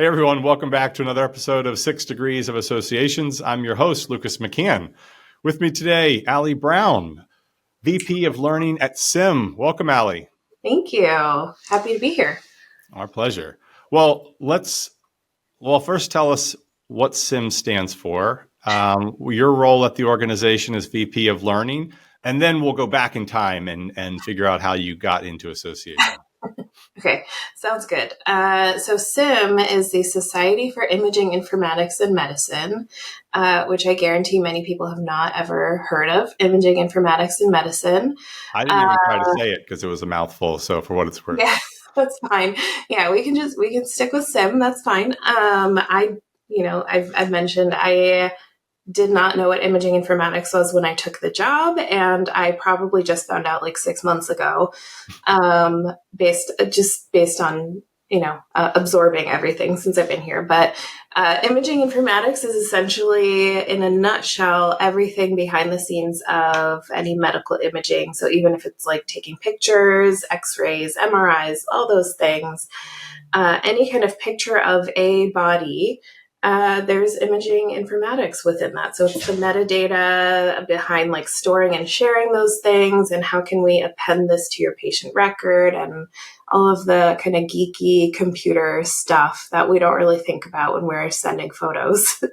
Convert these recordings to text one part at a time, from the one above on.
Hey everyone, welcome back to another episode of 6 Degrees of Associations. I'm your host, Lucas McCann. With me today, Allie Brown, VP of Learning at SIIM. Welcome, Allie. Thank you. Happy to be here. Our pleasure. Well, first tell us what SIIM stands for, your role at the organization as VP of Learning, and then we'll go back in time and figure out how you got into association. Okay, sounds good. So SIIM is the Society for Imaging Informatics and Medicine, which I guarantee many people have not ever heard of. Imaging Informatics and Medicine. I didn't even try to say it because it was a mouthful. So for what it's worth. Yeah, that's fine. Yeah, we can stick with SIIM. That's fine. I've mentioned I did not know what imaging informatics was when I took the job, and I probably just found out like 6 months ago, based on absorbing everything since I've been here. But imaging informatics is essentially, in a nutshell, everything behind the scenes of any medical imaging. So even if it's like taking pictures, X-rays, MRIs, all those things, any kind of picture of a body. There's imaging informatics within that. So it's the metadata behind like storing and sharing those things, and how can we append this to your patient record, and all of the kind of geeky computer stuff that we don't really think about when we're sending photos. Well,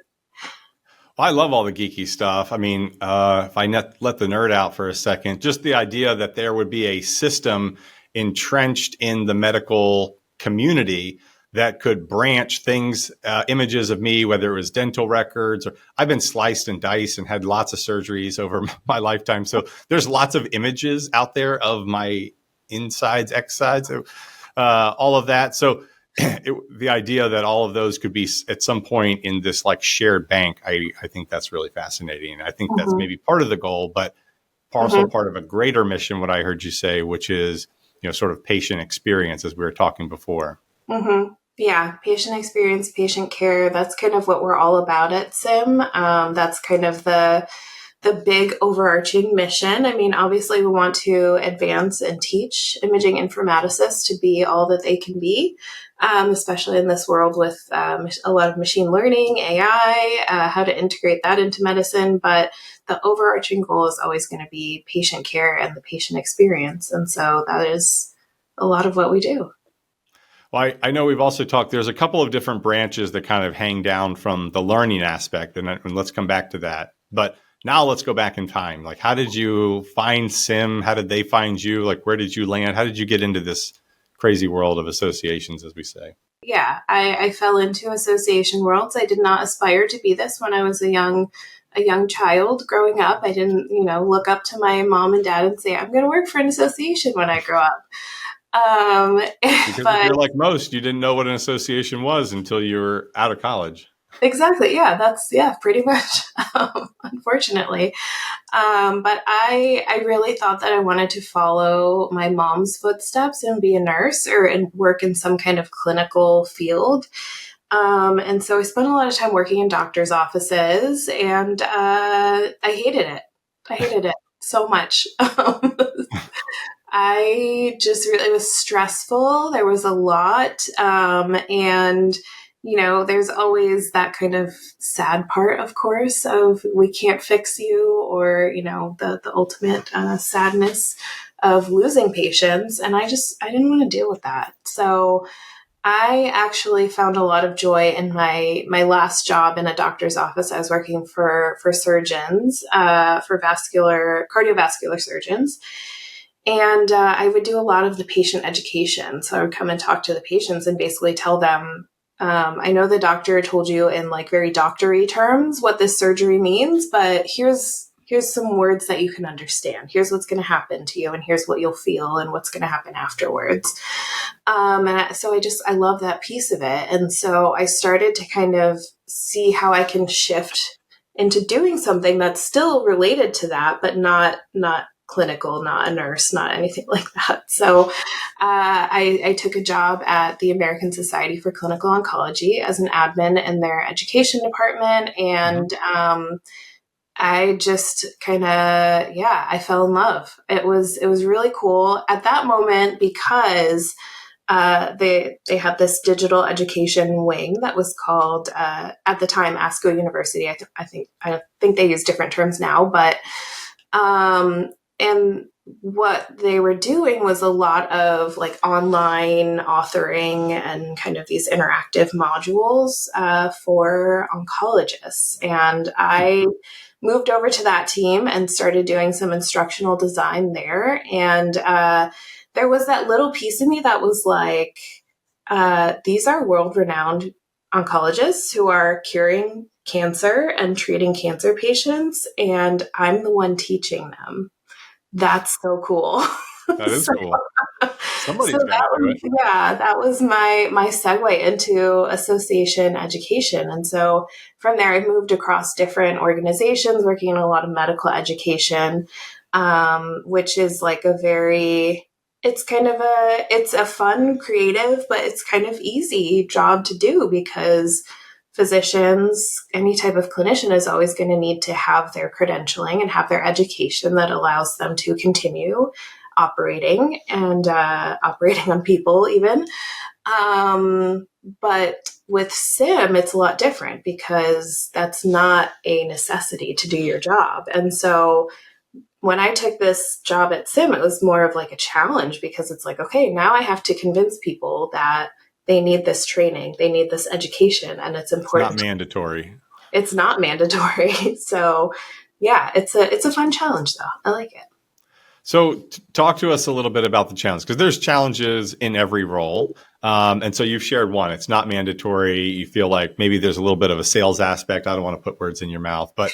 I love all the geeky stuff. I mean, if I let the nerd out for a second, just the idea that there would be a system entrenched in the medical community that could branch things, images of me, whether it was dental records, or I've been sliced and diced and had lots of surgeries over my lifetime. So there's lots of images out there of my insides, X-sides, all of that. So the idea that all of those could be at some point in this like shared bank, I think that's really fascinating. I think that's maybe part of the goal, but also part of a greater mission, what I heard you say, which is, sort of patient experience, as we were talking before. Mm-hmm. Yeah, patient experience, patient care. That's kind of what we're all about at SIIM. That's kind of the big overarching mission. I mean, obviously, we want to advance and teach imaging informaticists to be all that they can be, especially in this world with a lot of machine learning, AI, how to integrate that into medicine. But the overarching goal is always going to be patient care and the patient experience. And so that is a lot of what we do. Well, I know we've also talked, there's a couple of different branches that kind of hang down from the learning aspect, and let's come back to that. But now let's go back in time. Like, how did you find SIIM? How did they find you? Like, where did you land? How did you get into this crazy world of associations, as we say? Yeah, I fell into association worlds. I did not aspire to be this when I was a young child growing up. I didn't, look up to my mom and dad and say, I'm going to work for an association when I grow up. Because if you're like most, you didn't know what an association was until you were out of college. Exactly. Yeah, pretty much, unfortunately. But I really thought that I wanted to follow my mom's footsteps and be a nurse and work in some kind of clinical field. And so I spent a lot of time working in doctor's offices, and I hated it. I hated it so much. It was stressful. There was a lot. And, there's always that kind of sad part, of course, of we can't fix you, or, the ultimate sadness of losing patients. And I didn't want to deal with that. So I actually found a lot of joy in my last job in a doctor's office. I was working for surgeons, for cardiovascular surgeons. And I would do a lot of the patient education. So I would come and talk to the patients and basically tell them, I know the doctor told you in like very doctory terms what this surgery means, but here's some words that you can understand. Here's what's going to happen to you, and here's what you'll feel, and what's going to happen afterwards. So I love that piece of it. And so I started to kind of see how I can shift into doing something that's still related to that, but not clinical, not a nurse, not anything like that. So I took a job at the American Society for Clinical Oncology as an admin in their education department. And I just I fell in love. It was really cool at that moment because they had this digital education wing that was called at the time ASCO University. I think they use different terms now, but and what they were doing was a lot of like online authoring and kind of these interactive modules for oncologists. And I moved over to that team and started doing some instructional design there. And there was that little piece of me that was like, these are world renowned oncologists who are curing cancer and treating cancer patients, and I'm the one teaching them. That's so cool. That is so, cool. so Somebody's got that to do was, it. yeah, that was my segue into association education. And so from there, I moved across different organizations, working in a lot of medical education, which is like it's a fun, creative, but it's kind of easy job to do because physicians, any type of clinician is always going to need to have their credentialing and have their education that allows them to continue operating and operating on people even. But with SIIM, it's a lot different because that's not a necessity to do your job. And so when I took this job at SIIM, it was more of like a challenge because it's like, okay, now I have to convince people that they need this training, they need this education, and it's important. It's not mandatory. It's not mandatory. So yeah, it's a fun challenge though. I like it. So talk to us a little bit about the challenge, because there's challenges in every role. And so you've shared one. It's not mandatory. You feel like maybe there's a little bit of a sales aspect. I don't want to put words in your mouth, but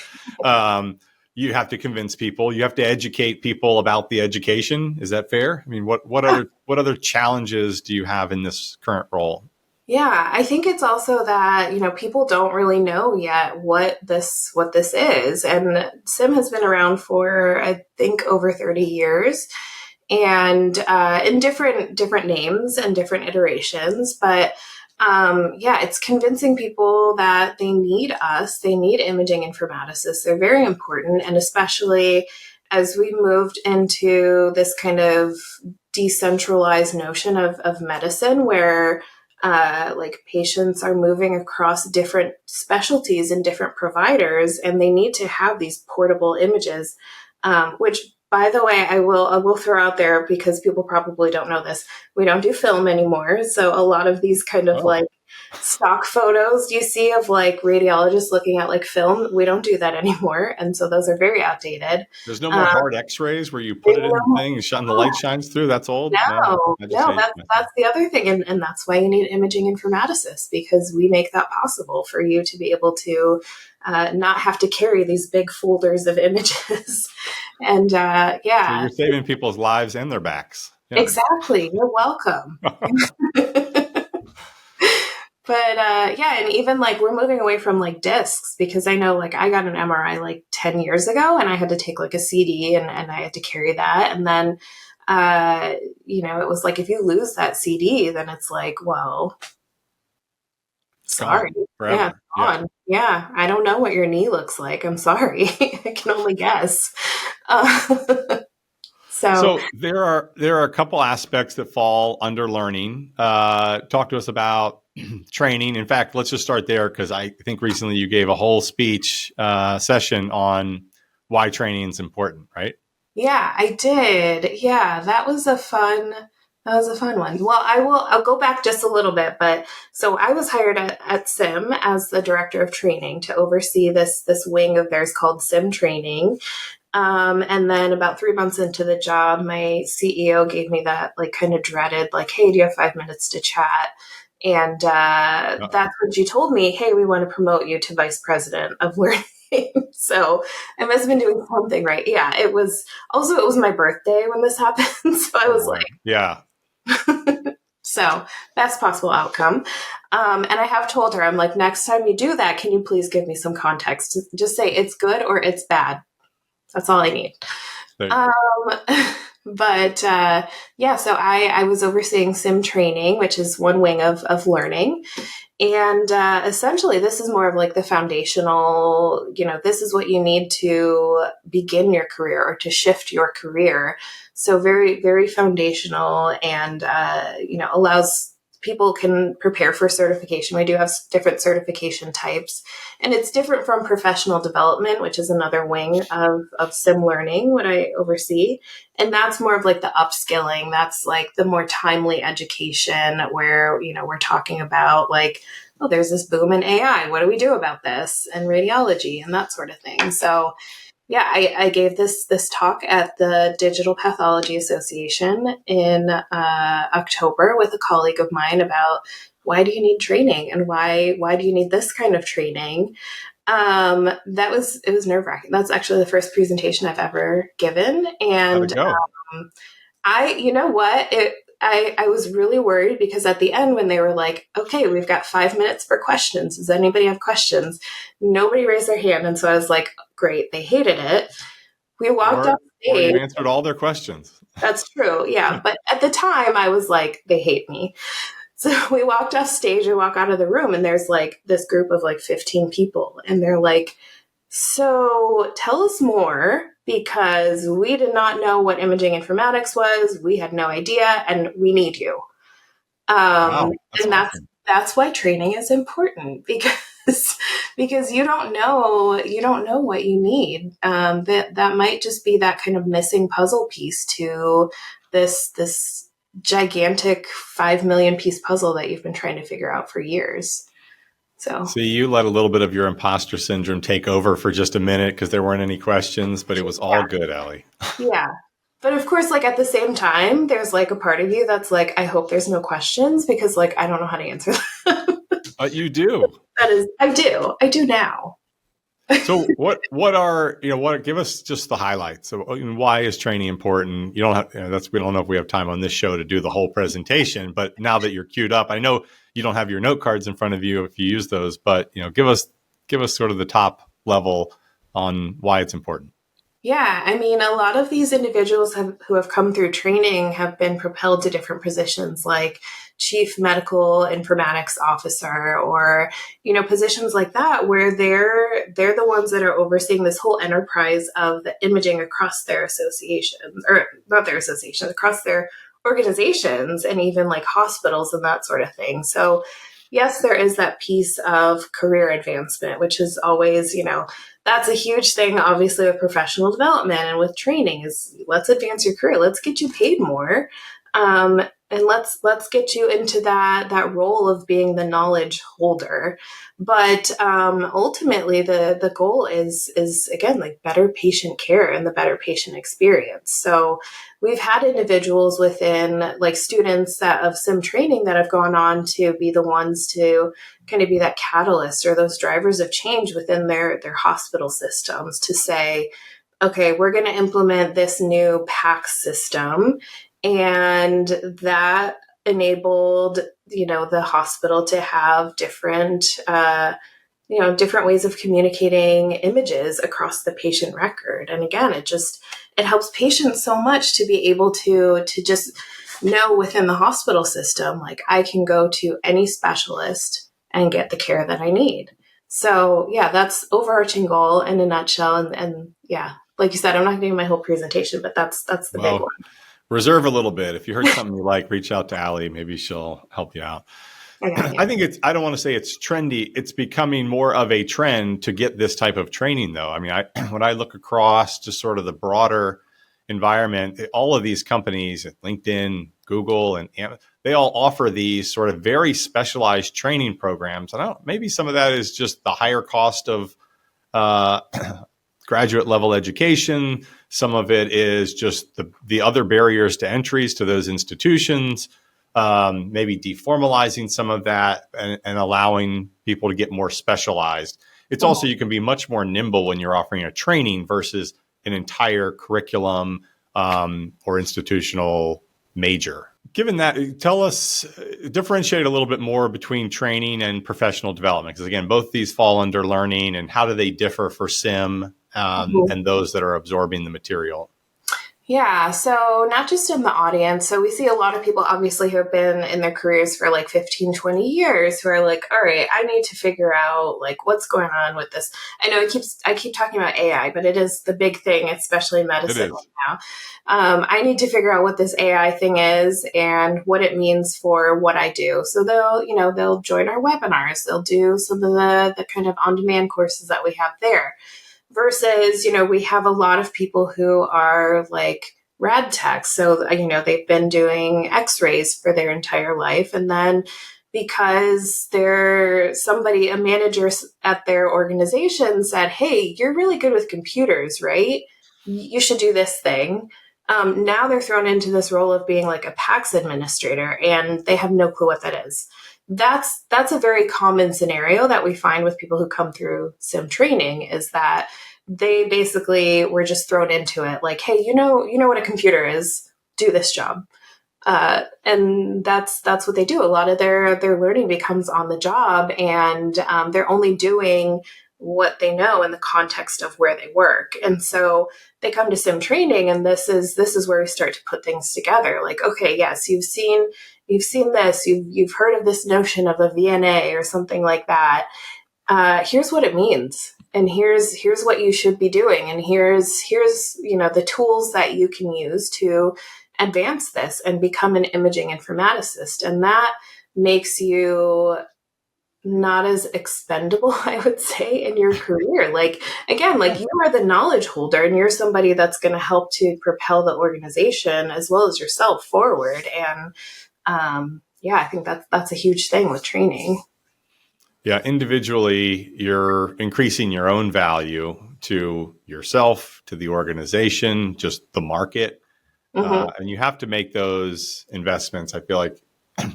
you have to convince people. You have to educate people about the education. Is that fair? I mean, what other challenges do you have in this current role? Yeah, I think it's also that, people don't really know yet what this is. And SIIM has been around for, I think, over 30 years and in different names and different iterations. But yeah, it's convincing people that they need us. They need imaging informaticists. They're very important. And especially as we moved into this kind of decentralized notion of medicine where like patients are moving across different specialties and different providers, and they need to have these portable images, which, by the way, I will throw out there because people probably don't know this. We don't do film anymore, so a lot of these kind of like stock photos you see of like radiologists looking at like film, we don't do that anymore, and so those are very outdated. There's no more hard X-rays where you put it in the thing and the light shines through. That's old. No, that's the other thing, and that's why you need imaging informaticists, because we make that possible for you to be able to not have to carry these big folders of images. And yeah, so you're saving people's lives and their backs. Yeah. Exactly. You're welcome. But yeah, and even like we're moving away from like discs, because I know like I got an MRI like 10 years ago and I had to take like a CD and I had to carry that. And then, it was like if you lose that CD, then it's like, well, sorry. Yeah, it's gone. Yeah, I don't know what your knee looks like. I'm sorry. I can only guess. So there are a couple aspects that fall under learning. Talk to us about training. In fact, let's just start there, because I think recently you gave a whole speech session on why training is important, right? Yeah, I did. Yeah, that was a fun one. Well, I'll go back just a little bit, but so I was hired at SIIM as the director of training to oversee this wing of theirs called SIIM training. And then about 3 months into the job, my CEO gave me that like kind of dreaded, like, hey, do you have 5 minutes to chat? And that's when she told me, hey, we want to promote you to vice president of learning. So I must have been doing something right. Yeah, it was my birthday when this happened. So I was like, yeah. So best possible outcome. And I have told her, I'm like, next time you do that, can you please give me some context? Just say it's good or it's bad. That's all I need. But yeah, so I was overseeing SIIM training, which is one wing of learning. And essentially, this is more of like the foundational, this is what you need to begin your career or to shift your career. So very, very foundational and, allows people can prepare for certification. We do have different certification types, and it's different from professional development, which is another wing of SIIM learning, what I oversee. And that's more of like the upskilling. That's like the more timely education where, we're talking about like, oh, there's this boom in AI. What do we do about this? And radiology and that sort of thing. So yeah, I gave this talk at the Digital Pathology Association in October with a colleague of mine about why do you need training and why do you need this kind of training. It was nerve wracking. That's actually the first presentation I've ever given, How'd it and go? you know what, I was really worried because at the end when they were like, okay, we've got 5 minutes for questions. Does anybody have questions? Nobody raised their hand. And so I was like, great, they hated it. We walked off Or you stage. answered all their questions. That's true. Yeah. But at the time I was like, they hate me. So we walked off stage and walk out of the room and there's like this group of like 15 people and they're like, so tell us more because we did not know what imaging informatics was. We had no idea and we need you. Wow, that's And awesome. that's why training is important because because you don't know what you need. That might just be that kind of missing puzzle piece to this gigantic 5 million piece puzzle that you've been trying to figure out for years. So See, you let a little bit of your imposter syndrome take over for just a minute because there weren't any questions, but it was all good, Ellie. yeah. But of course, like at the same time, there's like a part of you that's like, I hope there's no questions because like I don't know how to answer them. But you do. That is, I do. I do now. So what are, give us just the highlights. So why is training important? You don't have, we don't know if we have time on this show to do the whole presentation, but now that you're queued up, I know you don't have your note cards in front of you if you use those, but give us sort of the top level on why it's important. Yeah, I mean, a lot of these individuals who have come through training have been propelled to different positions like chief medical informatics officer or, positions like that where they're the ones that are overseeing this whole enterprise of the imaging across their associations or not their associations, across their organizations and even like hospitals and that sort of thing. So yes, there is that piece of career advancement, which is always, that's a huge thing, obviously, with professional development and with training is let's advance your career. Let's get you paid more. And let's get you into that role of being the knowledge holder. But ultimately, the goal is again like better patient care and the better patient experience. So we've had individuals within like students of SIIM training that have gone on to be the ones to kind of be that catalyst or those drivers of change within their hospital systems to say, okay, we're going to implement this new PACS system. And that enabled, the hospital to have different, different ways of communicating images across the patient record. And again, it helps patients so much to be able to just know within the hospital system, like I can go to any specialist and get the care that I need. So yeah, that's overarching goal in a nutshell. And yeah, like you said, I'm not going to do my whole presentation, but that's the big one. Reserve a little bit. If you heard something you like, reach out to Allie. Maybe she'll help you out. I think I don't want to say it's trendy. It's becoming more of a trend to get this type of training, though. I mean, when I look across just sort of the broader environment, all of these companies, LinkedIn, Google, and they all offer these sort of very specialized training programs. And maybe some of that is just the higher cost of graduate level education. Some of it is just the other barriers to entries to those institutions, maybe deformalizing some of that and allowing people to get more specialized. It's also, you can be much more nimble when you're offering a training versus an entire curriculum or institutional major. Given that, differentiate a little bit more between training and professional development. Because again, both these fall under learning, and how do they differ for SIIM and those that are absorbing the material? Yeah, so not just in the audience. So we see a lot of people obviously who have been in their careers for like 15, 20 years who are like, all right, I need to figure out like what's going on with this. I know I keep talking about AI, but it is the big thing, especially in It medicine is. right now. I need to figure out what this AI thing is and what it means for what I do. So they'll join our webinars. They'll do some of the kind of on-demand courses that we have there versus, we have a lot of people who are like rad techs. So, they've been doing x-rays for their entire life. And then because a manager at their organization said, hey, you're really good with computers, right? You should do this thing. Now they're thrown into this role of being like a PACS administrator and they have no clue what that is. That's a very common scenario that we find with people who come through SIIM training is that they basically were just thrown into it like, hey, you know what a computer is, do this job. And that's what they do. A lot of their learning becomes on the job, and they're only doing what they know in the context of where they work. And so they come to SIIM training, and this is where we start to put things together. Like, okay, yes, you've seen this, you've heard of this notion of a VNA or something like that. Here's what it means, and here's what you should be doing, and here's the tools that you can use to advance this and become an imaging informaticist. And that makes you not as expendable, I would say, in your career. Like, again, like you are the knowledge holder and you're somebody that's going to help to propel the organization as well as yourself forward. And yeah, I think that's a huge thing with training. Yeah, individually, you're increasing your own value to yourself, to the organization, just the market. Mm-hmm. And you have to make those investments. I feel like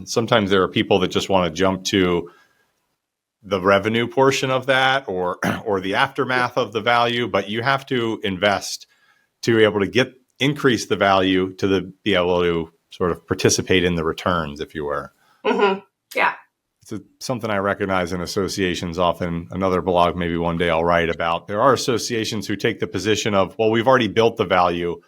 sometimes there are people that just want to jump to the revenue portion of that or the aftermath of the value, but you have to invest to be able to increase the value be able to sort of participate in the returns, if you were. Mm-hmm. Yeah. It's something I recognize in associations often. Another blog, maybe one day I'll write about. There are associations who take the position of, well, we've already built the value.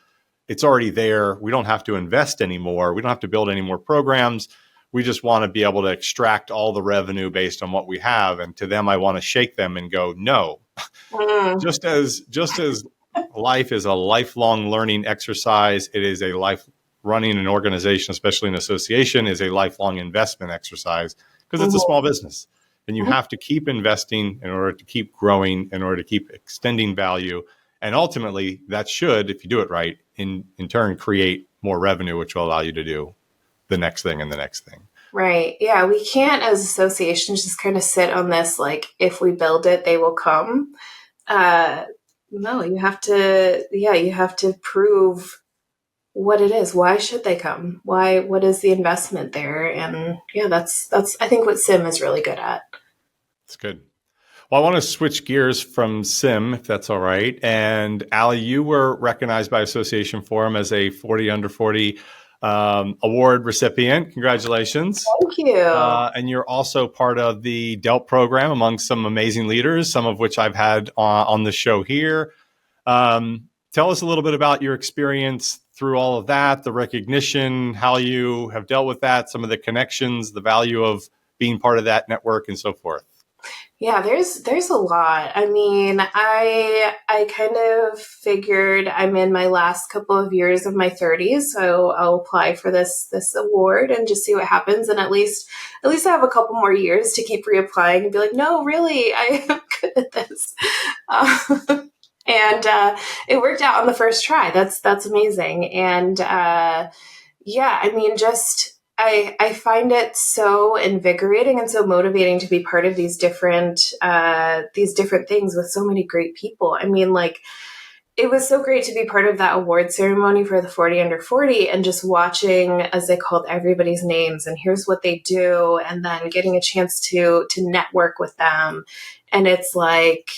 It's already there. We don't have to invest anymore. We don't have to build any more programs. We just want to be able to extract all the revenue based on what we have. And to them, I want to shake them and go, no. Mm-hmm. Just as life is a lifelong learning exercise, it is a life running an organization, especially an association, is a lifelong investment exercise because it's a small business. And you have to keep investing in order to keep growing, in order to keep extending value. And ultimately, that should, if you do it right, in turn create more revenue, which will allow you to do the next thing and the next thing. Right. Yeah. We can't, as associations, just kind of sit on this, like, if we build it, they will come. No, you have to prove what it is. Why should they come? What is the investment there? And yeah, that's, I think what SIIM is really good at. It's good. Well, I want to switch gears from SIIM, if that's all right. And Allie, you were recognized by Association Forum as a 40 under 40 award recipient. Congratulations. Thank you. And you're also part of the DELP program among some amazing leaders, some of which I've had on the show here. Tell us a little bit about your experience through all of that, the recognition, how you have dealt with that, some of the connections, the value of being part of that network, and so forth. Yeah, there's a lot. I mean, I kind of figured I'm in my last couple of years of my 30s, so I'll apply for this award and just see what happens. And at least I have a couple more years to keep reapplying and be like, no, really, I am good at this. And it worked out on the first try. That's amazing. And yeah, I mean, just I find it so invigorating and so motivating to be part of these different things with so many great people. I mean, like, it was so great to be part of that award ceremony for the 40 under 40 and just watching as they called everybody's names and here's what they do, and then getting a chance to network with them. And it's like,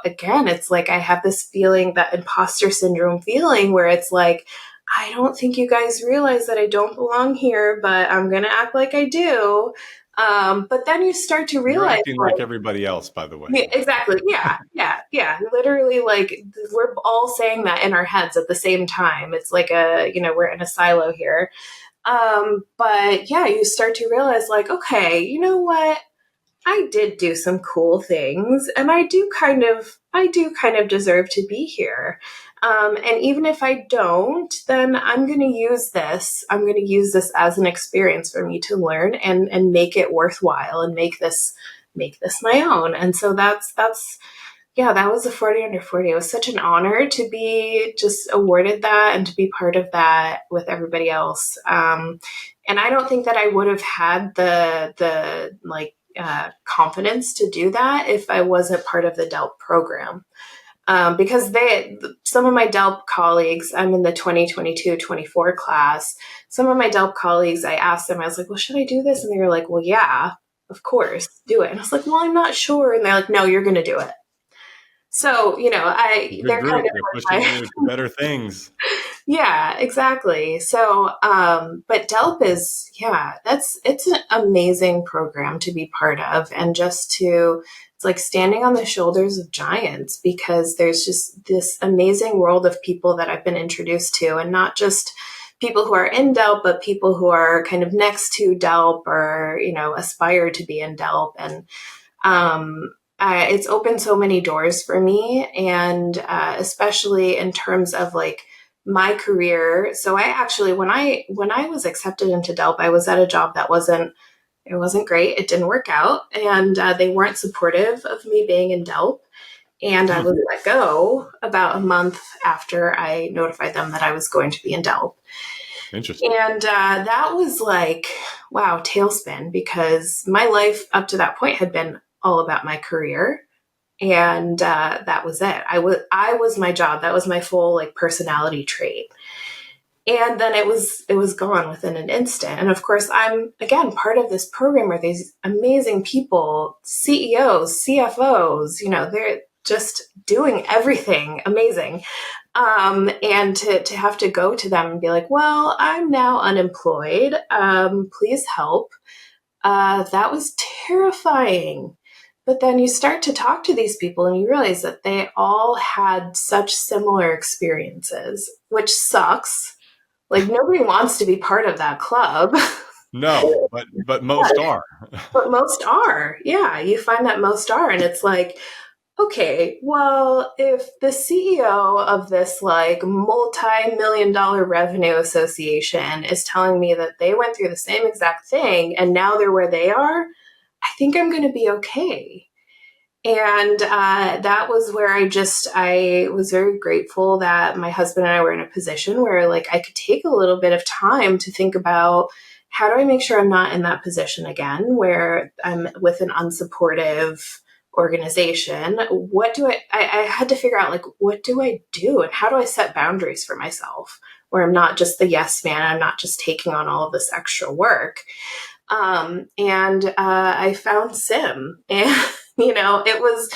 again, it's like I have this feeling, that imposter syndrome feeling, where it's like, I don't think you guys realize that I don't belong here, but I'm going to act like I do. But then you start to You're realize, acting like everybody else, by the way. yeah, exactly. Yeah. Literally, like, we're all saying that in our heads at the same time. It's like we're in a silo here. But yeah, you start to realize, like, okay, you know what? I did do some cool things, and I do kind of deserve to be here. And even if I don't, then I'm going to use this. I'm going to use this as an experience for me to learn and make it worthwhile and make this my own. And so that's yeah, that was a 40 under 40. It was such an honor to be just awarded that and to be part of that with everybody else. And I don't think that I would have had the confidence to do that if I wasn't part of the DELP program. Because some of my DELP colleagues, I'm in the 2022-24 class. Some of my DELP colleagues, I asked them, I was like, well, should I do this? And they were like, well, yeah, of course, do it. And I was like, well, I'm not sure. And they're like, no, you're going to do it. So, Good they're group. kind of They're like pushing you to better things. yeah, exactly. So, but DELP is, yeah, it's an amazing program to be part of. And it's like standing on the shoulders of giants, because there's just this amazing world of people that I've been introduced to, and not just people who are in DELP, but people who are kind of next to DELP or, aspire to be in DELP. And, it's opened so many doors for me, and especially in terms of like my career. So I actually, when I was accepted into DELP, I was at a job that wasn't great. It didn't work out, and they weren't supportive of me being in DELP. And I was let go about a month after I notified them that I was going to be in DELP. Interesting. And that was like, wow, tailspin, because my life up to that point had been all about my career. And that was it. I was my job. That was my full like personality trait. And then it was gone within an instant. And of course, I'm again part of this program where these amazing people, CEOs, CFOs, they're just doing everything amazing. And to have to go to them and be like, well, I'm now unemployed. Please help. That was terrifying. But then you start to talk to these people and you realize that they all had such similar experiences, which sucks. Like, nobody wants to be part of that club. No, but most are. But most are. Yeah, you find that most are. And it's like, okay, well, if the CEO of this like multi-million-dollar revenue association is telling me that they went through the same exact thing and now they're where they are, I think I'm going to be okay. And that was where I was very grateful that my husband and I were in a position where like I could take a little bit of time to think about, how do I make sure I'm not in that position again where I'm with an unsupportive organization? I had to figure out, like, what do I do and how do I set boundaries for myself where I'm not just the yes man, I'm not just taking on all of this extra work. And I found SIIM, and it was,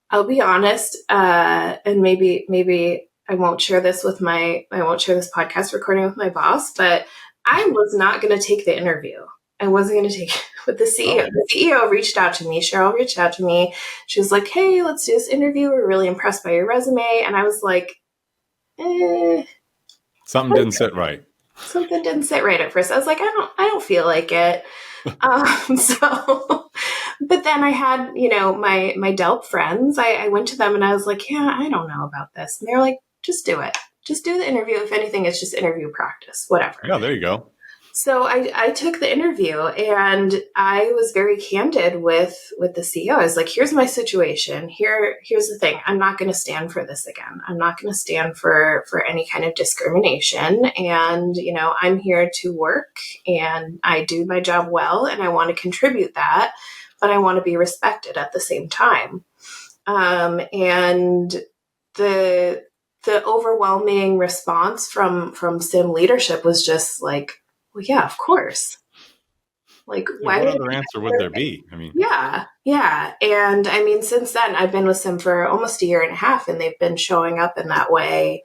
I'll be honest, and maybe I won't share this podcast recording with my boss, but I was not going to take the interview. I wasn't going to take it with the CEO. Oh. The CEO reached out to me. Cheryl reached out to me. She was like, hey, let's do this interview. We're really impressed by your resume. And I was like, something didn't sit right. Something didn't sit right at first. I was like, I don't feel like it. But then I had, my DELP friends, I went to them and I was like, yeah, I don't know about this. And they were like, just do it. Just do the interview. If anything, it's just interview practice, whatever. Yeah, there you go. So I took the interview and I was very candid with the CEO. I was like, here's my situation. Here's the thing. I'm not going to stand for this again. I'm not going to stand for any kind of discrimination. And, I'm here to work and I do my job well and I want to contribute that, but I want to be respected at the same time. And the overwhelming response from SIIM leadership was just like, well, yeah, of course. Like, why? What other answer would there be? I mean, yeah. And I mean, since then, I've been with SIIM for almost a year and a half, and they've been showing up in that way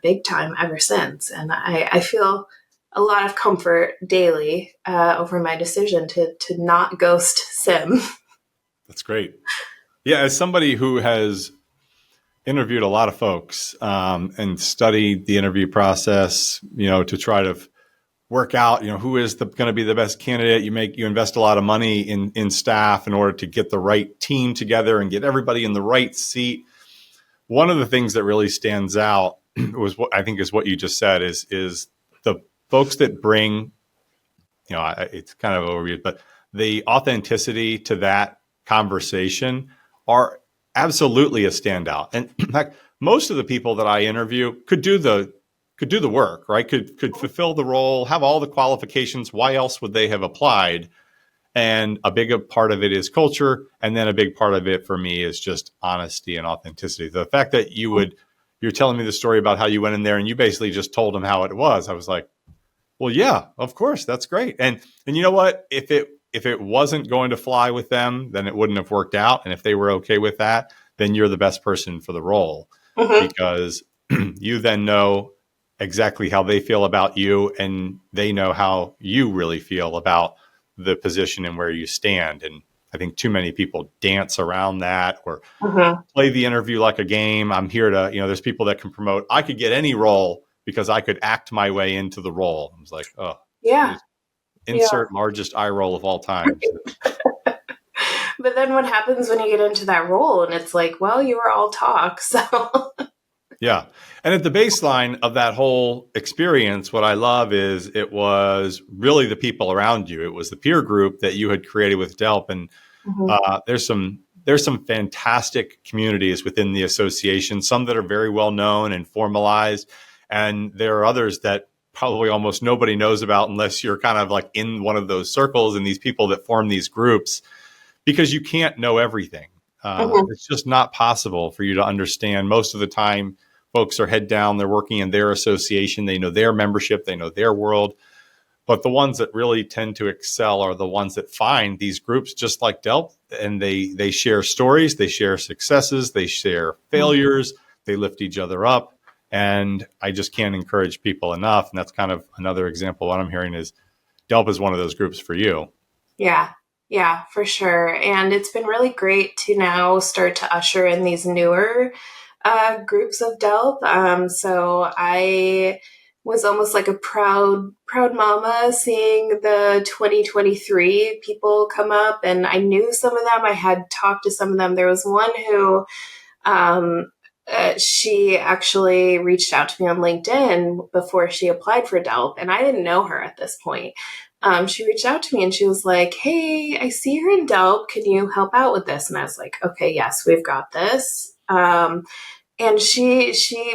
big time ever since. And I feel a lot of comfort daily over my decision to not ghost SIIM. That's great. Yeah, as somebody who has interviewed a lot of folks and studied the interview process, to try to work out, who is going to be the best candidate. You invest a lot of money in staff in order to get the right team together and get everybody in the right seat. One of the things that really stands out was what I think is what you just said is the folks that bring, it's kind of overviewed, but the authenticity to that conversation are absolutely a standout. And in fact, most of the people that I interview could do the work, right? Could fulfill the role, have all the qualifications. Why else would they have applied? And a big part of it is culture. And then a big part of it for me is just honesty and authenticity. The fact that you're telling me the story about how you went in there and you basically just told them how it was. I was like, well, yeah, of course, that's great. And you know what? If it wasn't going to fly with them, then it wouldn't have worked out. And if they were okay with that, then you're the best person for the role because you then know exactly how they feel about you and they know how you really feel about the position and where you stand. And I think too many people dance around that or play the interview like a game. I'm here to, there's people that can promote. I could get any role because I could act my way into the role. I was like, oh, Yeah. insert largest eye roll of all time. But then what happens when you get into that role and it's like, well, you were all talk. So yeah. And at the baseline of that whole experience, what I love is it was really the people around you. It was the peer group that you had created with DELP. And there's some fantastic communities within the association, some that are very well known and formalized. And there are others that probably almost nobody knows about unless you're kind of like in one of those circles and these people that form these groups, because you can't know everything. It's just not possible for you to understand. Most of the time, folks are head down. They're working in their association. They know their membership. They know their world. But the ones that really tend to excel are the ones that find these groups just like DELP, and they share stories, they share successes, they share failures, they lift each other up. And I just can't encourage people enough. And that's kind of another example. What I'm hearing is DELP is one of those groups for you. Yeah, for sure. And it's been really great to now start to usher in these newer groups of DELP. So I was almost like a proud mama seeing the 2023 people come up, and I knew some of them. I had talked to some of them. There was one who she actually reached out to me on LinkedIn before she applied for DELP, and I didn't know her at this point. She reached out to me and she was like, hey, I see you're in DELP. Can you help out with this? And I was like, okay, yes, we've got this. And she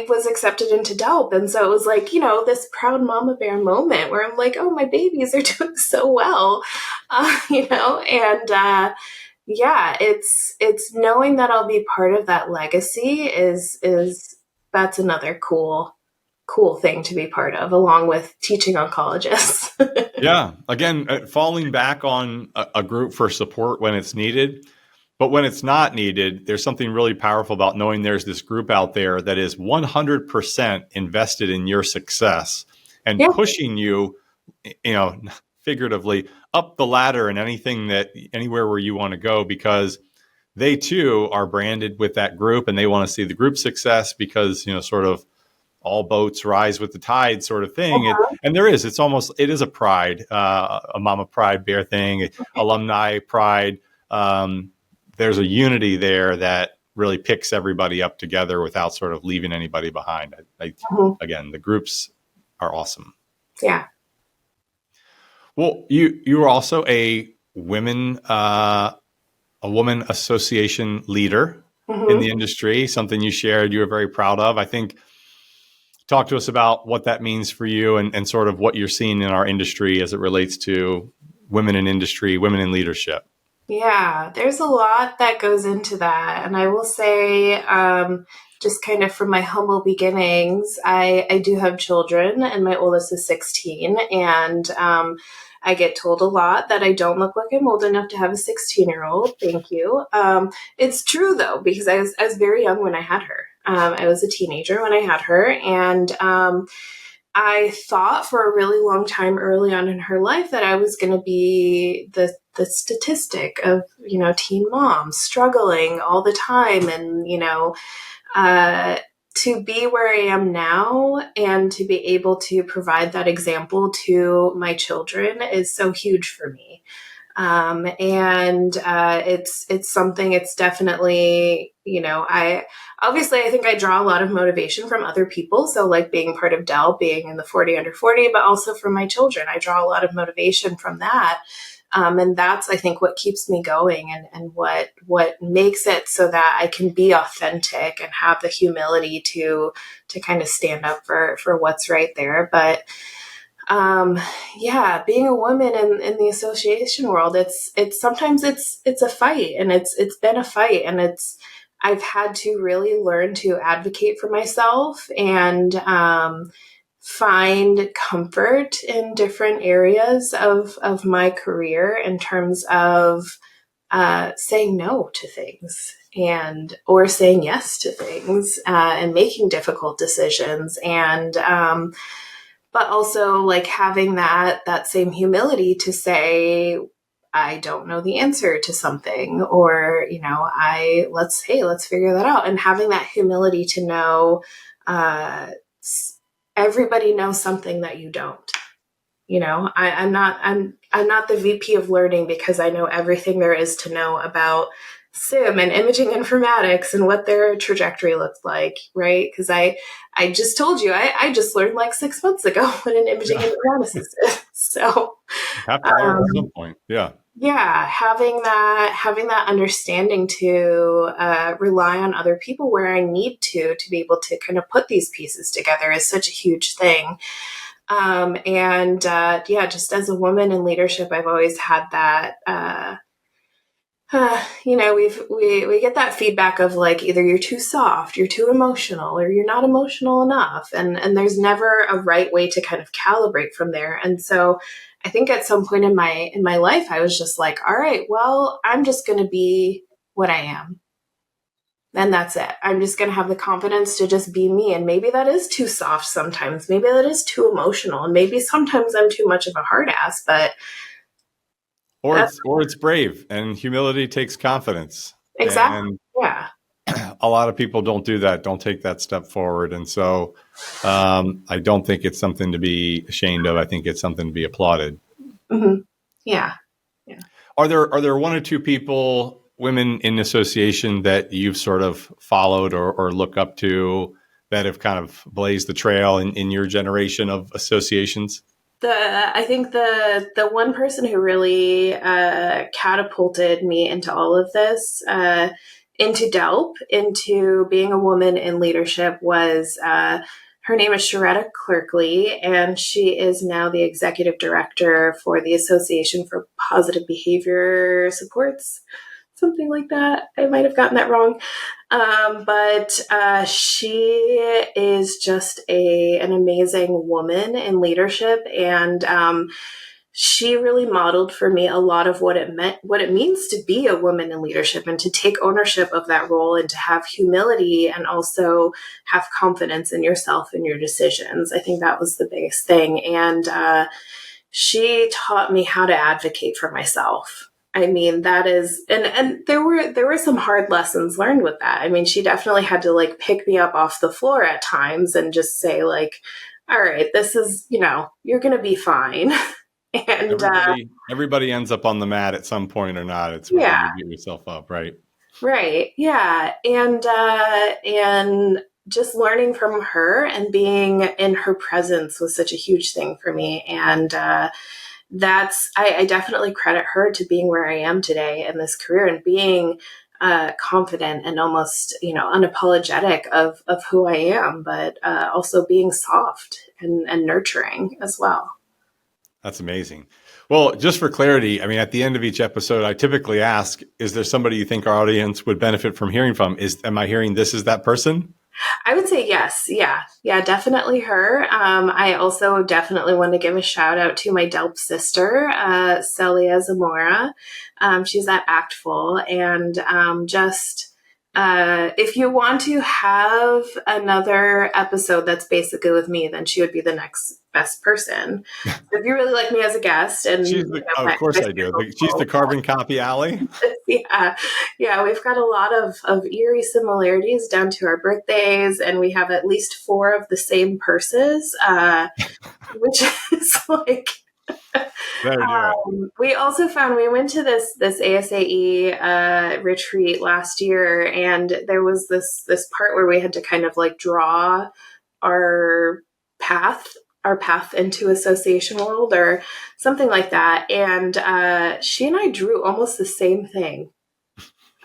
was accepted into DELP. And so it was like, this proud mama bear moment where I'm like, oh, my babies are doing so well, yeah, it's knowing that I'll be part of that legacy is that's another cool thing to be part of, along with teaching oncologists. Yeah. Again, falling back on a group for support when it's needed. But when it's not needed, there's something really powerful about knowing there's this group out there that is 100% invested in your success and pushing you, figuratively up the ladder and anywhere where you want to go, because they too are branded with that group and they want to see the group success because, sort of all boats rise with the tide sort of thing. And it is a pride, a mama pride bear thing, alumni pride. There's a unity there that really picks everybody up together without sort of leaving anybody behind. Again, the groups are awesome. Yeah. Well, you are also a woman association leader in the industry, something you shared you were very proud of. I think, talk to us about what that means for you and sort of what you're seeing in our industry as it relates to women in industry, women in leadership. Yeah, there's a lot that goes into that. And I will say, just kind of from my humble beginnings, I do have children, and my oldest is 16. And I get told a lot that I don't look like I'm old enough to have a 16-year-old. Thank you. It's true, though, because I was very young when I had her. I was a teenager when I had her. And I thought for a really long time early on in her life that I was going to be the statistic of, teen moms struggling all the time. And, to be where I am now and to be able to provide that example to my children is so huge for me. And it's something. It's definitely, I think I draw a lot of motivation from other people. So like being part of DELP, being in the 40 under 40, but also from my children, I draw a lot of motivation from that. And that's, I think, what keeps me going, and what makes it so that I can be authentic and have the humility to kind of stand up for what's right there. But yeah, being a woman in the association world, it's sometimes it's a fight, and it's been a fight, and I've had to really learn to advocate for myself and find comfort in different areas of my career in terms of saying no to things or saying yes to things, and making difficult decisions, and but also like having that same humility to say, I don't know the answer to something, or, let's figure that out. And having that humility to know, everybody knows something that you don't. I'm not the VP of learning because I know everything there is to know about SIIM and imaging informatics and what their trajectory looks like, right? Because I just told you, I just learned like 6 months ago what an imaging informaticist is. So You have to learn at some point. Yeah. Yeah, having that understanding to rely on other people where I need to be able to kind of put these pieces together is such a huge thing. And yeah, just as a woman in leadership, I've always had that. We get that feedback of like either you're too soft, you're too emotional, or you're not emotional enough, and there's never a right way to kind of calibrate from there. And so, I think at some point in my life, I was just like, all right, well, I'm just going to be what I am. And that's it. I'm just going to have the confidence to just be me. And maybe that is too soft sometimes. Maybe that is too emotional. And maybe sometimes I'm too much of a hard ass, but or it's brave, and humility takes confidence. Exactly. And yeah. A lot of people don't do that, don't take that step forward. And so I don't think it's something to be ashamed of. I think it's something to be applauded. Mm-hmm. Yeah. Yeah. Are there one or two people, women in association, that you've sort of followed or look up to that have kind of blazed the trail in your generation of associations? I think the one person who really catapulted me into all of this, into DELP, into being a woman in leadership, was her name is Sharetta Clerkley, and she is now the executive director for the Association for Positive Behavior Supports, something like that. I might have gotten that wrong. But she is just an amazing woman in leadership, and she really modeled for me a lot of what it means to be a woman in leadership, and to take ownership of that role, and to have humility, and also have confidence in yourself and your decisions. I think that was the biggest thing. And she taught me how to advocate for myself. I mean, that is, and there were some hard lessons learned with that. I mean, she definitely had to like pick me up off the floor at times and just say like, all right, this is, you're going to be fine. And everybody ends up on the mat at some point or not. It's whether you get yourself up, right? Right. Yeah. And just learning from her and being in her presence was such a huge thing for me. And I definitely credit her to being where I am today in this career, and being confident and almost, unapologetic of who I am, but also being soft and nurturing as well. That's amazing. Well, just for clarity, I mean, at the end of each episode, I typically ask, is there somebody you think our audience would benefit from hearing from? Am I hearing this is that person? I would say yes. Yeah. Yeah, definitely her. I also definitely want to give a shout out to my DELP sister, Celia Zamora. She's at Actful, and just If you want to have another episode that's basically with me, then she would be the next best person. So if you really like me as a guest, and She's the, of course I do. She's the carbon copy, Allie. yeah, yeah, we've got a lot of eerie similarities down to our birthdays, and we have at least 4 of the same purses, which is like. There you do it. We also found we went to this ASAE retreat last year, and there was this part where we had to kind of like draw our path our path into association world or something like that. And she and I drew almost the same thing.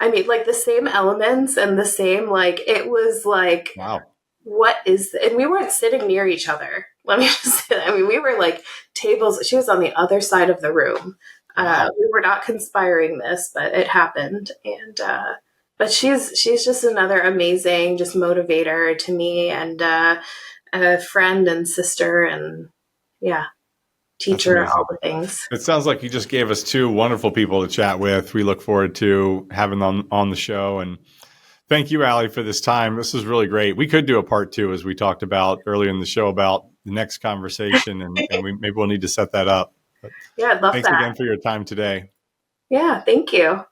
I mean, like the same elements and the same, like, it was like, wow. What is, and we weren't sitting near each other. Let me just say that. I mean, we were like tables, she was on the other side of the room. Wow. We were not conspiring this, but it happened. And, but she's just another amazing, just motivator to me, and a friend and sister, and yeah, teacher, all the things. It sounds like you just gave us 2 wonderful people to chat with. We look forward to having them on the show. And thank you, Allie, for this time. This is really great. We could do a part 2, as we talked about earlier in the show, about the next conversation, and maybe we'll need to set that up. But yeah, I'd love thanks that. again for your time today. Yeah, thank you.